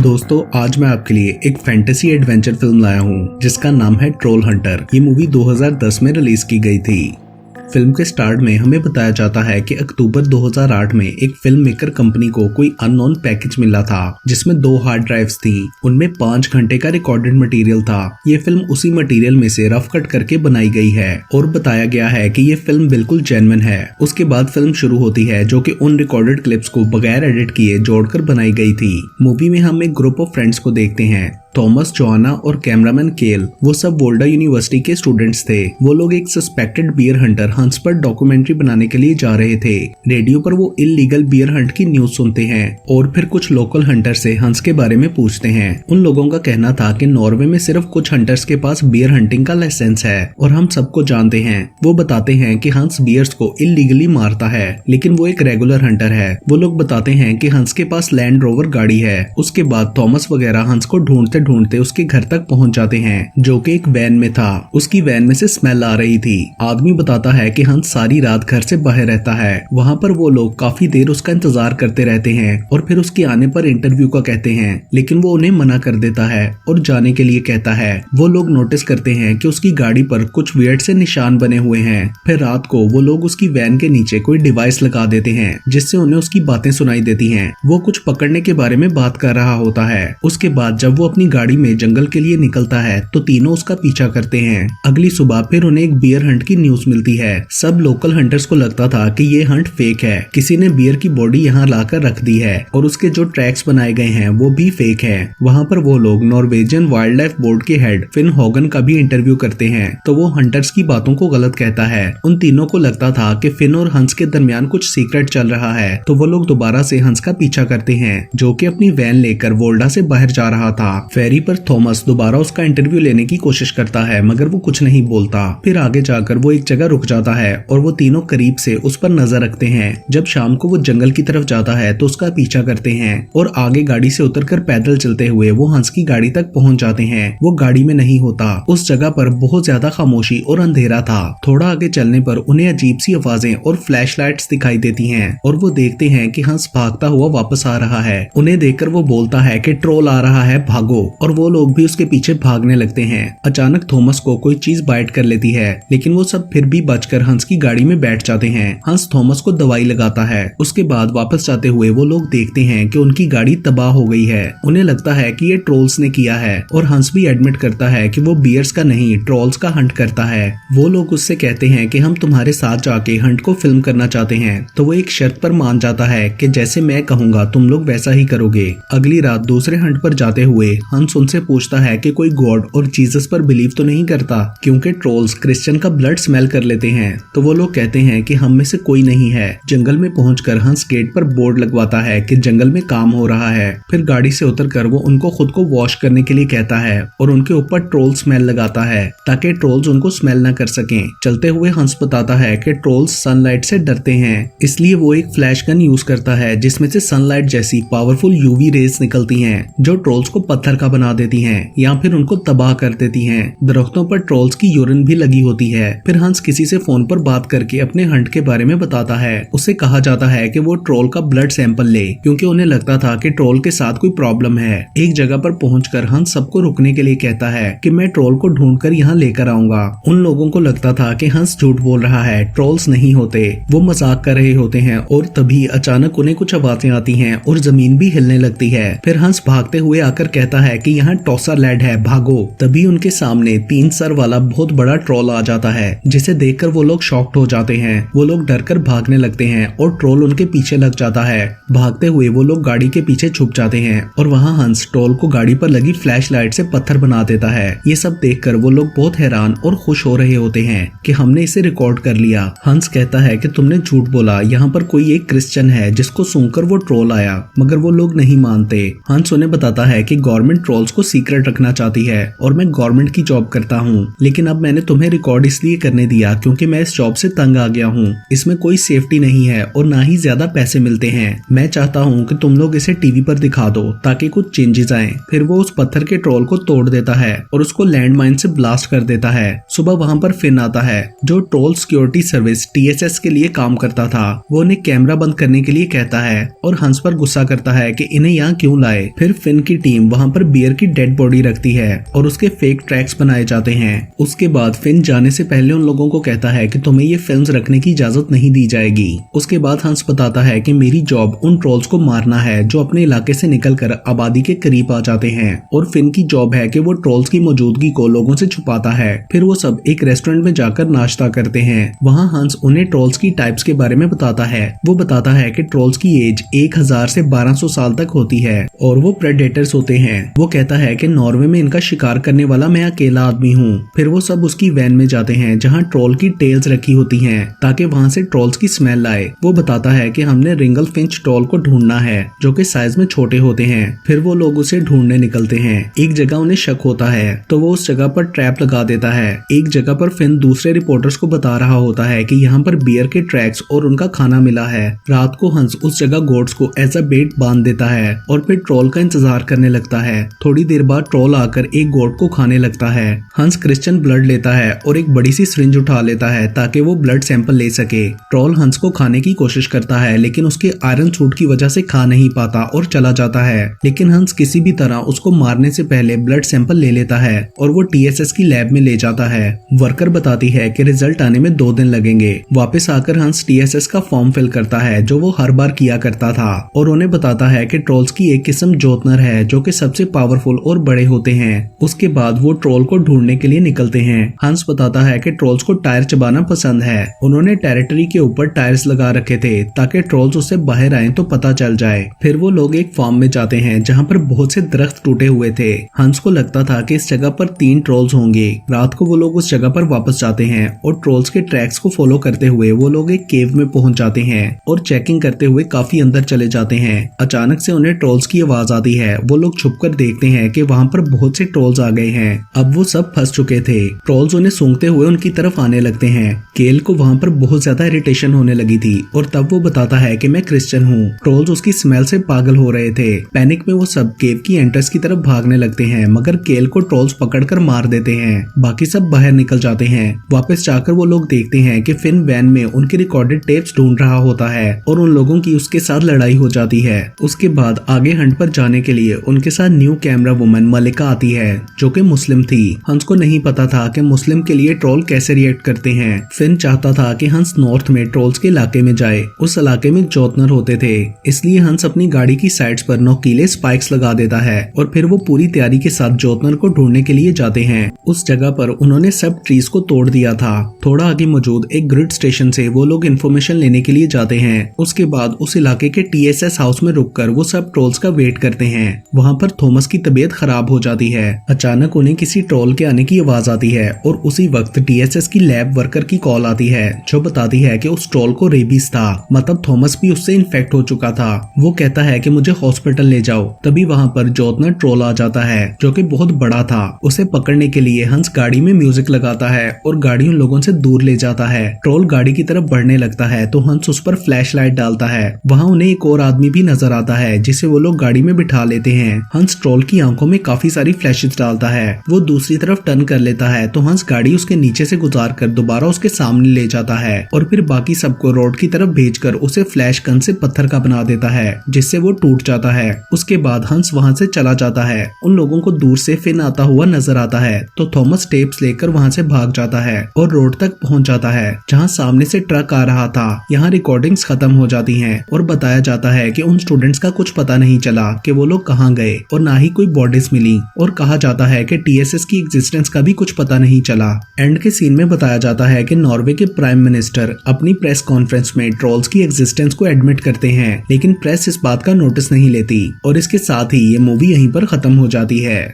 दोस्तों आज मैं आपके लिए एक फैंटेसी एडवेंचर फिल्म लाया हूँ जिसका नाम है ट्रोल हंटर। ये मूवी 2010 में रिलीज की गई थी। फिल्म के स्टार्ट में हमें बताया जाता है कि अक्टूबर 2008 में एक फिल्म मेकर कंपनी को कोई अननोन पैकेज मिला था जिसमें 2 हार्ड ड्राइव्स थी। उनमें 5 घंटे का रिकॉर्डेड मटेरियल था। ये फिल्म उसी मटेरियल में से रफ कट करके बनाई गई है और बताया गया है कि ये फिल्म बिल्कुल जेन्युइन है। उसके बाद फिल्म शुरू होती है जो कि उन रिकॉर्डेड क्लिप्स को बगैर एडिट किए जोड़कर बनाई गई थी। मूवी में हम एक ग्रुप ऑफ फ्रेंड्स को देखते हैं। थॉमस, जोआना और कैमरामैन केल वो सब वोल्डा यूनिवर्सिटी के स्टूडेंट्स थे। वो लोग एक सस्पेक्टेड बियर हंटर हंस पर डॉक्यूमेंट्री बनाने के लिए जा रहे थे। रेडियो पर वो इल्लीगल बियर हंट की न्यूज सुनते हैं और फिर कुछ लोकल हंटर से हंस के बारे में पूछते हैं। उन लोगों का कहना था कि नॉर्वे में सिर्फ कुछ हंटर्स के पास बियर हंटिंग का लाइसेंस है और हम सबको जानते हैं। वो बताते हैं कि हंस बियर्स को इल्लीगली मारता है लेकिन वो एक रेगुलर हंटर है। वो लोग बताते हैं कि हंस के पास लैंड रोवर गाड़ी है। उसके बाद थॉमस वगैरह हंस को ढूंढते ढूंढते उसके घर तक पहुंच जाते हैं जो कि एक वैन में था। उसकी वैन में से स्मेल आ रही थी। आदमी बताता है कि हंस सारी रात घर से बाहर रहता है। वहाँ पर वो लोग काफी देर उसका इंतजार करते रहते हैं और फिर उसके आने पर इंटरव्यू का कहते हैं लेकिन वो उन्हें मना कर देता है और जाने के लिए कहता है। वो लोग नोटिस करते हैं कि उसकी गाड़ी पर कुछ वियर्ड से निशान बने हुए हैं। फिर रात को वो लोग उसकी वैन के नीचे कोई डिवाइस लगा देते हैं जिससे उन्हें उसकी बातें सुनाई देती हैं। वो कुछ पकड़ने के बारे में बात कर रहा होता है। उसके बाद जब वो अपनी गाड़ी में जंगल के लिए निकलता है तो तीनों उसका पीछा करते हैं। अगली सुबह फिर उन्हें एक बियर हंट की न्यूज मिलती है। सब लोकल हंटर्स को लगता था कि ये हंट फेक है। किसी ने बियर की बॉडी यहाँ लाकर रख दी है और उसके जो ट्रैक्स बनाए गए हैं वो भी फेक है। वहाँ पर वो लोग नॉर्वेजियन वाइल्ड लाइफ बोर्ड के हेड फिन हॉगन का भी इंटरव्यू करते हैं तो वो हंटर्स की बातों को गलत कहता है। उन तीनों को लगता था कि फिन और हंस के दरमियान कुछ सीक्रेट चल रहा है तो वो लोग दोबारा से हंस का पीछा करते हैं जो कि अपनी वैन लेकर वोल्डा से बाहर जा रहा था। फेरी पर थॉमस दोबारा उसका इंटरव्यू लेने की कोशिश करता है मगर वो कुछ नहीं बोलता। फिर आगे जाकर वो एक जगह रुक जाता है और वो तीनों करीब से उस पर नजर रखते हैं। जब शाम को वो जंगल की तरफ जाता है तो उसका पीछा करते हैं और आगे गाड़ी से उतरकर पैदल चलते हुए वो हंस की गाड़ी तक पहुंच जाते हैं। वो गाड़ी में नहीं होता। उस जगह पर बहुत ज्यादा खामोशी और अंधेरा था। थोड़ा आगे चलने पर उन्हें अजीब सी आवाजें और फ्लैश लाइट्स दिखाई देती हैं और वो देखते हैं कि हंस भागता हुआ वापस आ रहा है। उन्हें देखकर वो बोलता है कि ट्रोल आ रहा है, भागो, और वो लोग भी उसके पीछे भागने लगते हैं। अचानक थॉमस को कोई चीज बाइट कर लेती है लेकिन वो सब फिर भी बचकर हंस की गाड़ी में बैठ जाते हैं। हंस थॉमस को दवाई लगाता है। उसके बाद वापस जाते हुए वो लोग देखते हैं कि उनकी गाड़ी तबाह हो गई है। उन्हें लगता है कि ये ट्रोल्स ने किया है और हंस भी एडमिट करता है कि वो बियर्स का नहीं ट्रोल्स का हंट करता है। वो लोग उससे कहते हैं कि हम तुम्हारे साथ जाके हंट को फिल्म करना चाहते हैं तो वो एक शर्त पर मान जाता है कि जैसे मैं कहूंगा तुम लोग वैसा ही करोगे। अगली रात दूसरे हंट पर जाते हुए हंस उनसे पूछता है कि कोई गॉड और जीसस पर बिलीव तो नहीं करता क्योंकि ट्रोल्स क्रिश्चियन का ब्लड स्मेल कर लेते हैं। तो वो लोग कहते हैं कि हम में से कोई नहीं है। जंगल में पहुंचकर हंस गेट पर बोर्ड लगवाता है कि जंगल में काम हो रहा है। फिर गाड़ी से उतरकर वो उनको खुद को वॉश करने के लिए कहता है और उनके ऊपर ट्रोल स्मेल लगाता है ताकि ट्रोल्स उनको स्मेल न कर सकें। चलते हुए हंस बताता है कि ट्रोल्स सनलाइट से डरते हैं इसलिए वो एक फ्लैश गन यूज करता है जिसमें से सनलाइट जैसी पावरफुल यूवी रेज निकलती हैं जो ट्रोल्स को पत्थर का बना देती हैं या फिर उनको तबाह कर देती हैं। दरख्तों पर ट्रोल्स की यूरिन भी लगी होती है। फिर हंस किसी से फोन पर बात करके अपने हंट के बारे में बताता है। उसे कहा जाता है कि वो ट्रोल का ब्लड सैंपल ले क्योंकि उन्हें लगता था कि ट्रोल के साथ कोई प्रॉब्लम है। एक जगह पर पहुंचकर हंस सबको रुकने के लिए कहता है कि मैं ट्रोल को ढूंढकर यहाँ लेकर आऊंगा। उन लोगों को लगता था कि हंस झूठ बोल रहा है, ट्रोल्स नहीं होते। वो मजाक कर रहे होते हैं और तभी अचानक उन्हें कुछ आवाजें आती हैं और जमीन भी हिलने लगती है। फिर हंस भागते हुए आकर कहता है कि यहाँ टॉसर लैंड है, भागो। तभी उनके सामने 3 सर वाला बहुत बड़ा ट्रोल आ जाता है जिसे देखकर वो लोग शॉक्ड हो जाते हैं। वो लोग डरकर भागने लगते हैं और ट्रोल उनके पीछे लग जाता है। भागते हुए वो लोग गाड़ी के पीछे छुप जाते हैं और वहाँ हंस ट्रोल को गाड़ी पर लगी फ्लैश लाइट से पत्थर बना देता है। ये सब देखकर वो लोग बहुत हैरान और खुश हो रहे होते हैं कि हमने इसे रिकॉर्ड कर लिया। हंस कहता है कि तुमने झूठ बोला, यहाँ पर कोई एक क्रिश्चियन है जिसको सुनकर वो ट्रोल आया, मगर वो लोग नहीं मानते। हंस उन्हें बताता है कि गवर्नमेंट ट्रोल्स को सीक्रेट रखना चाहती है और मैं गवर्नमेंट की जॉब करता हूँ लेकिन अब मैंने तुम्हें रिकॉर्ड इसलिए करने दिया क्योंकि मैं इस जॉब से तंग आ गया हूँ, इसमें कोई सेफ्टी नहीं है और ना ही ज्यादा पैसे मिलते हैं। मैं चाहता हूँ कि तुम लोग इसे टीवी पर दिखा दो ताकि कुछ चेंजेस आए। फिर वो उस पत्थर के ट्रोल को तोड़ देता है और उसको लैंड माइन से ब्लास्ट कर देता है। सुबह वहाँ पर फिन आता है जो ट्रोल सिक्योरिटी सर्विस TSS के लिए काम करता था। वो उन्हें कैमरा बंद करने के लिए कहता है और हंस पर गुस्सा करता है कि इन्हें यहाँ क्यों लाए। फिर फिन की टीम वहाँ पर बियर की डेड बॉडी रखती है और उसके फेक ट्रैक्स बनाए जाते हैं। उसके बाद फिन जाने से पहले उन लोगों को कहता है कि तुम्हें ये फिल्म्स रखने की इजाजत नहीं दी जाएगी। उसके बाद हंस बताता है कि मेरी जॉब उन ट्रोल्स को मारना है जो अपने इलाके से निकलकर आबादी के करीब आ जाते हैं और फिन की जॉब है कि वो ट्रोल्स की मौजूदगी को लोगों से छुपाता है। फिर वो सब एक रेस्टोरेंट में जाकर नाश्ता करते हैं। वहाँ हंस उन्हें ट्रोल्स की टाइप्स के बारे में बताता है। वो बताता है कि ट्रोल्स की एज 1000 से 1200 साल तक होती है और वो प्रेडेटर्स होते हैं। वो कहता है कि नॉर्वे में इनका शिकार करने वाला मैं अकेला आदमी हूँ। फिर वो सब उसकी वैन में जाते हैं जहाँ ट्रोल की टेल्स रखी होती हैं ताकि वहाँ से ट्रोल्स की स्मेल आए। वो बताता है कि हमने रिंगल फिंच ट्रोल को ढूंढना है जो कि साइज में छोटे होते हैं। फिर वो लोग उसे ढूंढने निकलते हैं। एक जगह उन्हें शक होता है तो वो उस जगह पर ट्रैप लगा देता है। एक जगह पर फिन दूसरे रिपोर्टर्स को बता रहा होता है कि यहाँ पर बियर के ट्रैक्स और उनका खाना मिला है। रात को हंस उस जगह गोट्स को एज अ बेट बांध देता है और फिर ट्रोल का इंतजार करने लगता है। थोड़ी देर बाद ट्रोल आकर एक गोट को खाने लगता है। हंस क्रिश्चियन ब्लड लेता है और एक बड़ी सी सिरिंज उठा लेता है ताकि वो ब्लड सैंपल ले सके। ट्रोल हंस को खाने की कोशिश करता है लेकिन उसके आयरन सूट की वजह से खा नहीं पाता और चला जाता है। लेकिन हंस किसी भी तरह उसको मारने से पहले ब्लड सैंपल ले लेता है और वो TSS की लैब में ले जाता है। वर्कर बताती है कि रिजल्ट आने में 2 दिन लगेंगे। वापस आकर हंस TSS का फॉर्म फिल करता है जो वो हर बार किया करता था और उन्हें बताता है कि ट्रोल्स की एक किस्म जोतनर है जो कि सबसे पावरफुल और बड़े होते हैं। उसके बाद वो ट्रोल को ढूंढने के लिए निकलते हैं। हंस बताता है कि ट्रोल्स को टायर चबाना पसंद है। उन्होंने टेरिटरी के ऊपर टायर्स लगा रखे थे ताकि ट्रोल्स उससे बाहर आए तो पता चल जाए। फिर वो लोग एक फार्म में जाते हैं जहाँ पर बहुत से दरख्त टूटे हुए थे। हंस को लगता था कि इस जगह पर 3 ट्रोल्स होंगे। रात को वो लोग उस जगह पर वापस जाते हैं और ट्रोल्स के ट्रैक्स को फॉलो करते हुए वो लोग एक केव में पहुंच जाते हैं और चेकिंग करते हुए काफी अंदर चले जाते हैं। अचानक से उन्हें ट्रोल्स की आवाज आती है। वो लोग छुपकर देखते हैं कि वहाँ पर बहुत से ट्रोल्स आ गए हैं। अब वो सब फंस चुके थे। ट्रोल्स उन्हें सूंघते हुए उनकी तरफ आने लगते हैं। केल को वहाँ पर बहुत ज्यादा इरिटेशन होने लगी थी और तब वो बताता है कि मैं क्रिश्चियन हूँ। ट्रोल्स उसकी स्मेल से पागल हो रहे थे। पैनिक में वो सब केव की एंट्रेंस की तरफ भागने लगते हैं मगर केल को ट्रोल्स पकड़कर मार देते हैं। बाकी सब बाहर निकल जाते हैं। वापस जाकर वो लोग देखते हैं कि फिन वैन में उनकी रिकॉर्डेड टेप्स ढूंढ रहा होता है और उन लोगों की उसके साथ लड़ाई हो जाती है। उसके बाद आगे हंट पर जाने के लिए उनके साथ न्यू कैमरा वुमन मलिका आती है जो कि मुस्लिम थी। हंस को नहीं पता था कि मुस्लिम के लिए ट्रोल कैसे रिएक्ट करते हैं। फिन चाहता था कि हंस नॉर्थ में ट्रोल्स के इलाके में जाए। उस इलाके में जोतनर होते थे इसलिए हंस अपनी गाड़ी की साइड्स पर नोकीले स्पाइक्स लगा देता है और फिर वो पूरी तैयारी के साथ जोतनर को ढूंढने के लिए जाते हैं। उस जगह पर उन्होंने सब ट्रीज को तोड़ दिया था। थोड़ा आगे मौजूद एक ग्रिड स्टेशन से वो लोग इन्फॉर्मेशन लेने के लिए जाते हैं। उसके बाद उस इलाके के TSS हाउस में रुककर वो सब ट्रोल्स का वेट करते हैं। वहाँ पर थॉमस की तबीयत खराब हो जाती है। अचानक उन्हें किसी ट्रोल के आने की आवाज आती है और उसी वक्त TSS की लैब वर्कर की कॉल आती है जो बताती है कि उस ट्रोल को रेबीज था, मतलब थॉमस भी उससे इन्फेक्ट हो चुका था। वो कहता है कि मुझे हॉस्पिटल ले जाओ। तभी वहाँ पर जोतनर ट्रोल आ जाता है जो कि बहुत बड़ा था। उसे पकड़ने के लिए हंस गाड़ी में म्यूजिक लगाता है और गाड़ी उन लोगों से दूर ले जाता है। ट्रोल गाड़ी की तरफ बढ़ने लगता है तो हंस उस पर फ्लैश लाइट डालता है। वहाँ उन्हें एक और आदमी भी नजर आता है जिसे वो लोग गाड़ी में बिठा लेते हैं। हंस ट्रोल की आंखों में काफी सारी फ्लैशेस डालता है। वो दूसरी तरफ टर्न कर लेता है तो हंस गाड़ी उसके नीचे से गुजार कर दोबारा उसके सामने ले जाता है और फिर बाकी सबको रोड की तरफ भेजकर उसे फ्लैश गन से पत्थर का बना देता है जिससे वो टूट जाता है। उसके बाद हंस वहाँ से चला जाता है। उन लोगों को दूर से फिन आता हुआ नजर आता है तो थॉमस टेप्स लेकर वहाँ से भाग जाता है और रोड तक पहुँच जाता है जहाँ सामने से ट्रक आ रहा था। यहाँ रिकॉर्डिंग्स खत्म हो जाती हैं और बताया जाता है कि उन स्टूडेंट्स का कुछ पता नहीं चला कि वो लोग कहाँ गए और ना ही कोई बॉडीज मिली और कहा जाता है कि TSS की एग्जिस्टेंस का भी कुछ पता नहीं चला। एंड के सीन में बताया जाता है कि नॉर्वे के प्राइम मिनिस्टर अपनी प्रेस कॉन्फ्रेंस में ट्रोल्स की एग्जिस्टेंस को एडमिट करते हैं लेकिन प्रेस इस बात का नोटिस नहीं लेती और इसके साथ ही ये मूवी यहीं पर खत्म हो जाती है।